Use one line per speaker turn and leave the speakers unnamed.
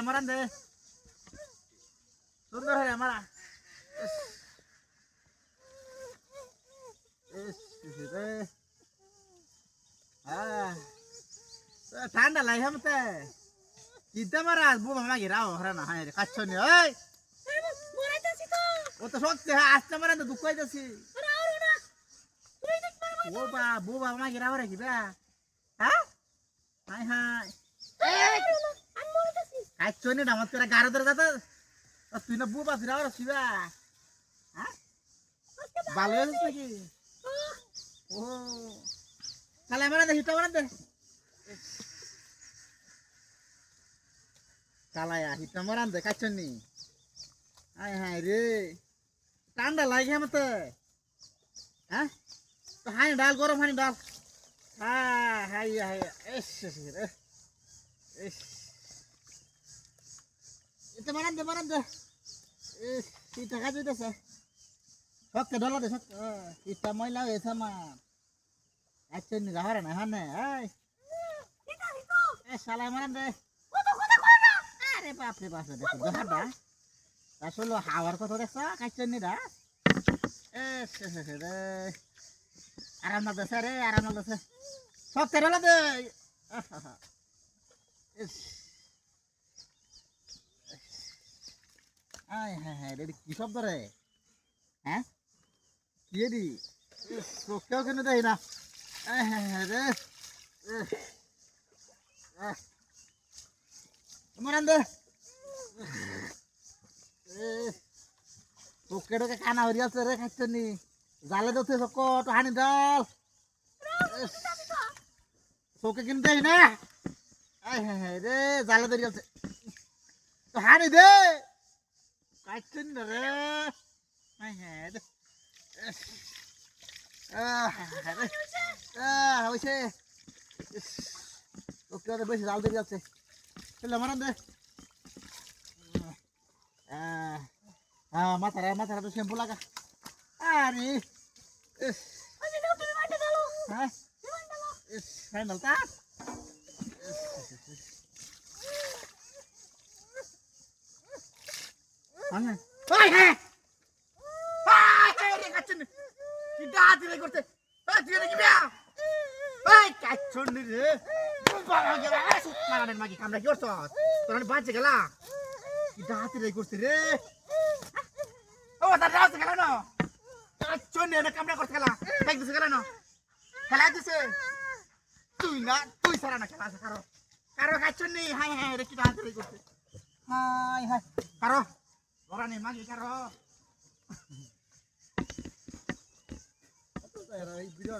amaran deh. Sunder ya amara. Deh. Ah. ঠান্ডা লাগে হামতে চিন্তা মারা বউ মামা গিরাও হরা না হায় রে কাচ্ছো নি ওই
মরাইতাছি তো
ও তো সত্যি আসতে মারা তো দুঃখ হইতাছি
আরে আরো না তুই দেখ মারবা
ও বা বউ মামা গিরাও রে কিবা হ্যাঁ হাই হাই
আমি মরাইতাছি
কাচ্ছো নি নামাজ করে গারো ধরে যাতে তুই না বউ বা ফিরাও রে শিবা হ্যাঁ ভালো হইছিস নাকি ও তাহলে আমরা হিটা মারা দে কালায়া হিটা মারান দে কাচ্ছেন নি হাই হাই রে ঠান্ডা লাগে মতে হ্যাঁ তো হাই ডাল গরম হানি ডাল হ্যাঁ হাই হাই এস রে এস এটা মারান দে এস হিটা কাজে দেছে শক্ত ডলা দে শক্ত হিটা ময়লা হয়েছে মা কাচ্ছেন নি রাহারে না হানে এই
এটা হিতো
এ শালা মারান দে
কত কথা কয় না
আরে বাপ রে বাপ দেখো দেখাটা আসলে হাওয়ার কথা দেখছো কাচ্ছেন নি দা এ রে আরাম না দেছে রে আরাম না দেছে সব তেরলা দে আয় হ্যাঁ হ্যাঁ রে কি শব্দ রে হ্যাঁ কি রে কেউ কেন দেয় না আয় হ্যাঁ হ্যাঁ রে মারান দে তোকে টোকে কানা হরি আছে রে খাইছে নি জালে দতে সকট হানি ডাল তোকে কিনতে দেই না আয় হ্যাঁ হ্যাঁ রে জালে ধরি আছে তো হানি দে খাইছেন না রে আয় হ্যাঁ রে হয়েছে তোকে বেশি জাল ধরি আছে চলে মারান দে মাথাটা তো শ্যাম্পু লাগা আরে
আমি না তুমি মারতে দাও
হ্যাঁ হ্যান্ডেল তা হ্যাঁ ওই হ্যাঁ রে কাচ্চন কি ডাতে রে করতে তুই নাকি বিয়া ওই কাচ্চন রে বাবা গেলা সুত মারানের মাগি কামড়া কি করছ তোর বাঁচে গেলা কি ডাতে রে করতে রে ও তার ডাতে গেলা না কাচ্চন রে কামড়া করতে গেলা দেখ দিছে গেলা না খেলা দিছে তুই সারা না খেলা কারো কাচ্চন নি হাই হাই রে কি ডাতে রে করতে হাই হাই কারো ওরা নে মাগি কারো এই ভিডিও